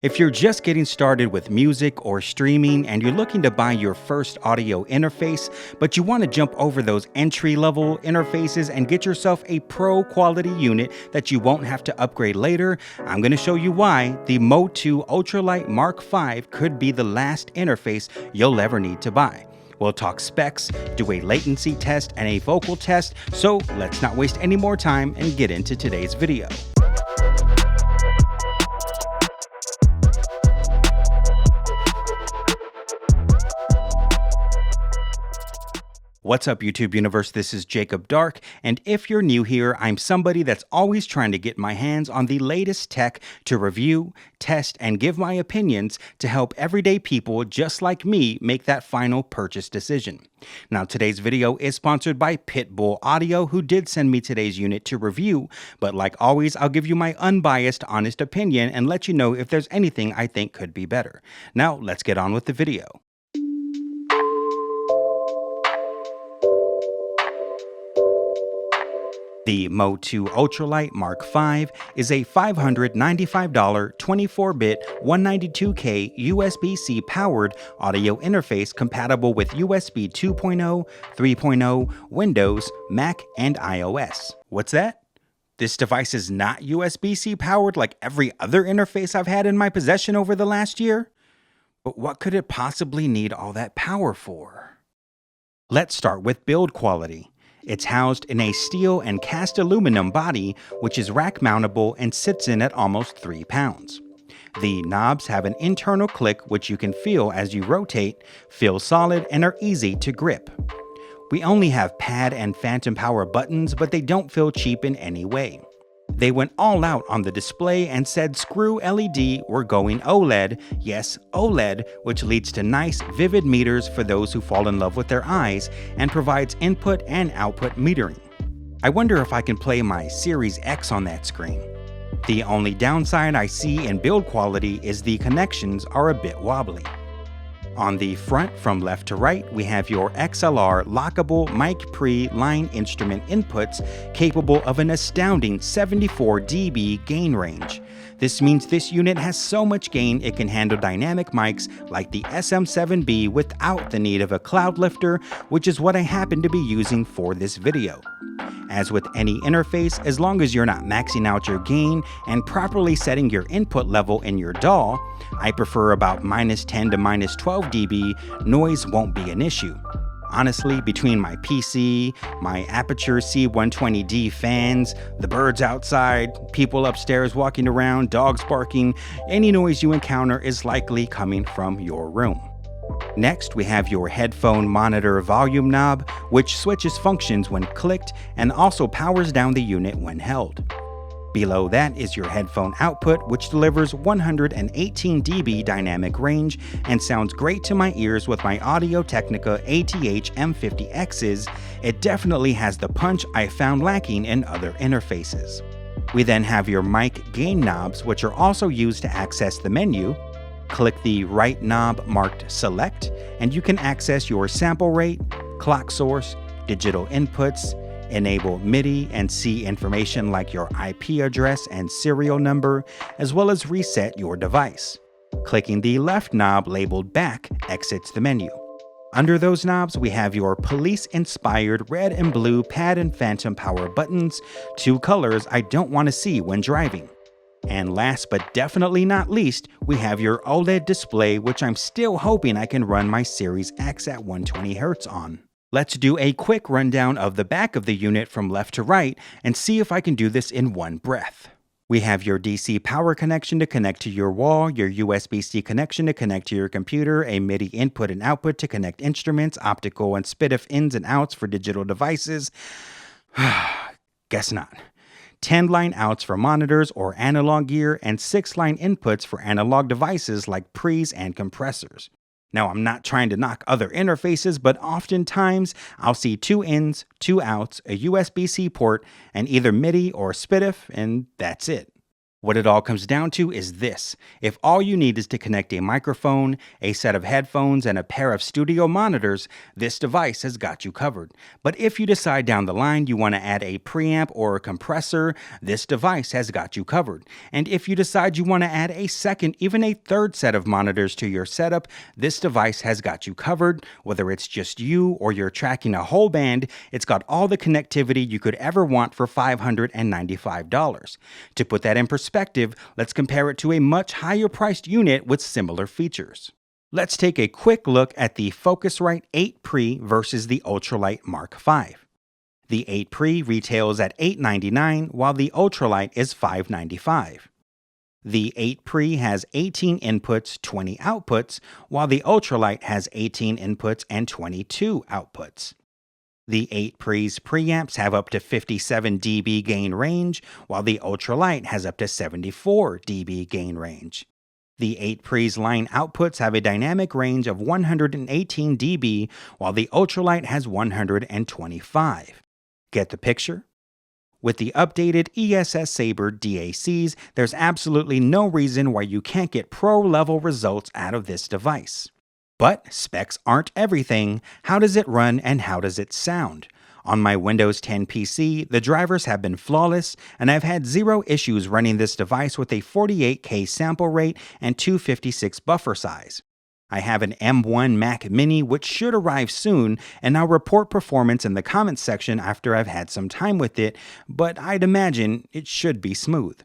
If you're just getting started with music or streaming and you're looking to buy your first audio interface, but you want to jump over those entry-level interfaces and get yourself a pro quality unit that you won't have to upgrade later, I'm going to show you why the Motu Ultralite Mk5 could be the last interface you'll ever need to buy. We'll talk specs, do a latency test, and a vocal test, so let's not waste any more time and get into today's video. What's up, YouTube universe? This is Jacob Dark, and if you're new here, I'm somebody that's always trying to get my hands on the latest tech to review, test, and give my opinions to help everyday people just like me make that final purchase decision. Now, today's video is sponsored by Pitbull Audio, who did send me today's unit to review, but like always, I'll give you my unbiased, honest opinion and let you know if there's anything I think could be better. Now, let's get on with the video. The Motu Ultralite Mk5 is a $595 24-bit 192K USB-C powered audio interface compatible with USB 2.0, 3.0, Windows, Mac, and iOS. What's that? This device is not USB-C powered like every other interface I've had in my possession over the last year? But what could it possibly need all that power for? Let's start with build quality. It's housed in a steel and cast aluminum body, which is rack mountable and sits in at almost 3 pounds. The knobs have an internal click which you can feel as you rotate, feel solid, and are easy to grip. We only have pad and phantom power buttons, but they don't feel cheap in any way. They went all out on the display and said screw LED, we're going OLED, yes OLED, which leads to nice vivid meters for those who fall in love with their eyes and provides input and output metering. I wonder if I can play my Series X on that screen. The only downside I see in build quality is the connections are a bit wobbly. On the front, from left to right, we have your XLR lockable mic pre-line instrument inputs capable of an astounding 74 dB gain range. This means this unit has so much gain it can handle dynamic mics like the SM7B without the need of a cloud lifter, which is what I happen to be using for this video. As with any interface, as long as you're not maxing out your gain and properly setting your input level in your DAW, I prefer about -10 to -12 dB, noise won't be an issue. Honestly, between my PC, my Aperture C120D fans, the birds outside, people upstairs walking around, dogs barking, any noise you encounter is likely coming from your room. Next, we have your headphone monitor volume knob, which switches functions when clicked and also powers down the unit when held. Below that is your headphone output, which delivers 118 dB dynamic range and sounds great to my ears with my Audio-Technica ATH M50Xs. It definitely has the punch I found lacking in other interfaces. We then have your mic gain knobs, which are also used to access the menu. Click the right knob marked Select, and you can access your sample rate, clock source, digital inputs, enable MIDI and see information like your IP address and serial number, as well as reset your device. Clicking the left knob labeled Back exits the menu. Under those knobs, we have your police-inspired red and blue pad and phantom power buttons, two colors I don't want to see when driving. And last but definitely not least, we have your OLED display, which I'm still hoping I can run my Series X at 120 Hz on. Let's do a quick rundown of the back of the unit from left to right and see if I can do this in one breath. We have your DC power connection to connect to your wall, your USB-C connection to connect to your computer, a MIDI input and output to connect instruments, optical and SPDIF ins and outs for digital devices. Guess not. 10-line outs for monitors or analog gear, and 6-line inputs for analog devices like pre's and compressors. Now, I'm not trying to knock other interfaces, but oftentimes I'll see 2 ins, 2 outs, a USB-C port, and either MIDI or SPDIF, and that's it. What it all comes down to is this. If all you need is to connect a microphone, a set of headphones, and a pair of studio monitors, this device has got you covered. But if you decide down the line you want to add a preamp or a compressor, this device has got you covered. And if you decide you want to add a second, even a third set of monitors to your setup, this device has got you covered. Whether it's just you or you're tracking a whole band, it's got all the connectivity you could ever want for $595. To put that in perspective, let's compare it to a much higher priced unit with similar features. Let's take a quick look at the Focusrite 8 Pre versus the Ultralite Mk5. The 8 Pre retails at $899 while the Ultralite is $595. The 8 Pre has 18 inputs, 20 outputs, while the Ultralite has 18 inputs and 22 outputs. The 8 Pre's preamps have up to 57 dB gain range, while the Ultralite has up to 74 dB gain range. The 8 Pre's line outputs have a dynamic range of 118 dB, while the Ultralite has 125. Get the picture? With the updated ESS Sabre DACs, there's absolutely no reason why you can't get pro-level results out of this device. But specs aren't everything. How does it run and how does it sound? On my Windows 10 PC, the drivers have been flawless, and I've had zero issues running this device with a 48K sample rate and 256 buffer size. I have an M1 Mac Mini which should arrive soon, and I'll report performance in the comments section after I've had some time with it, but I'd imagine it should be smooth.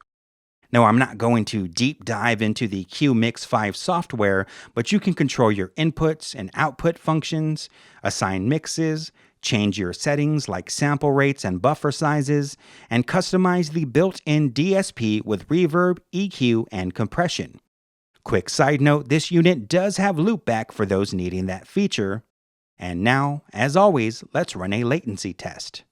Now, I'm not going to deep dive into the Mk5 software, but you can control your inputs and output functions, assign mixes, change your settings like sample rates and buffer sizes, and customize the built-in DSP with reverb, EQ, and compression. Quick side note, this unit does have loopback for those needing that feature. And now, as always, let's run a latency test.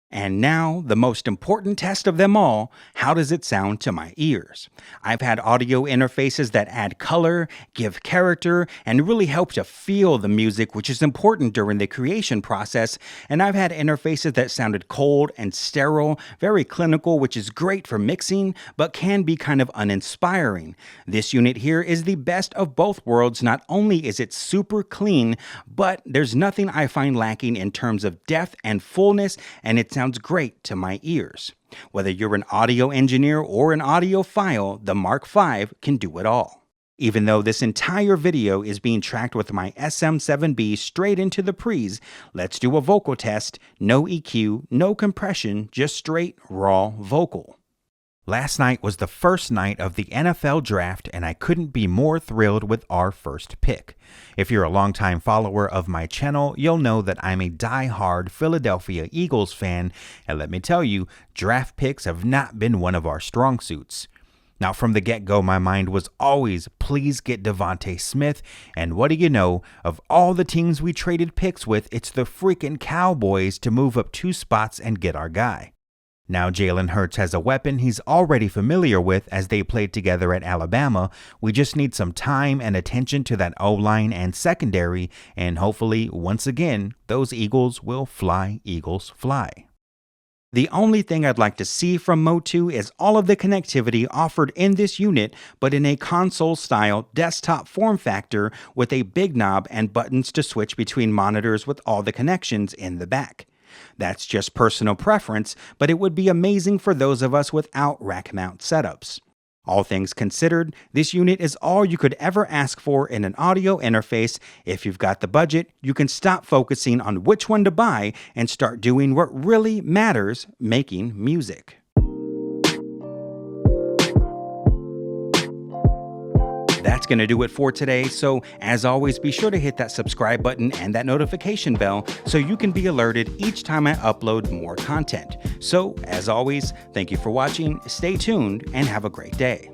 And now, the most important test of them all, how does it sound to my ears? I've had audio interfaces that add color, give character, and really help to feel the music, which is important during the creation process. And I've had interfaces that sounded cold and sterile, very clinical, which is great for mixing, but can be kind of uninspiring. This unit here is the best of both worlds. Not only is it super clean, but there's nothing I find lacking in terms of depth and fullness, and it sounds great to my ears. Whether you're an audio engineer or an audiophile, the Mk5 can do it all. Even though this entire video is being tracked with my SM7B straight into the pre's, let's do a vocal test. No EQ, no compression, just straight raw vocal. Last night was the first night of the NFL draft, and I couldn't be more thrilled with our first pick. If you're a longtime follower of my channel, you'll know that I'm a die-hard Philadelphia Eagles fan, and let me tell you, draft picks have not been one of our strong suits. Now, from the get-go, my mind was always, please get Devontae Smith, and what do you know, of all the teams we traded picks with, it's the freaking Cowboys to move up 2 spots and get our guy. Now Jalen Hurts has a weapon he's already familiar with as they played together at Alabama. We just need some time and attention to that O-line and secondary, and hopefully, once again, those Eagles will fly, Eagles fly. The only thing I'd like to see from Motu is all of the connectivity offered in this unit, but in a console-style desktop form factor with a big knob and buttons to switch between monitors with all the connections in the back. That's just personal preference, but it would be amazing for those of us without rack mount setups. All things considered, this unit is all you could ever ask for in an audio interface. If you've got the budget, you can stop focusing on which one to buy and start doing what really matters, making music. That's going to do it for today. So as always, be sure to hit that subscribe button and that notification bell so you can be alerted each time I upload more content. So as always, thank you for watching, stay tuned, and have a great day.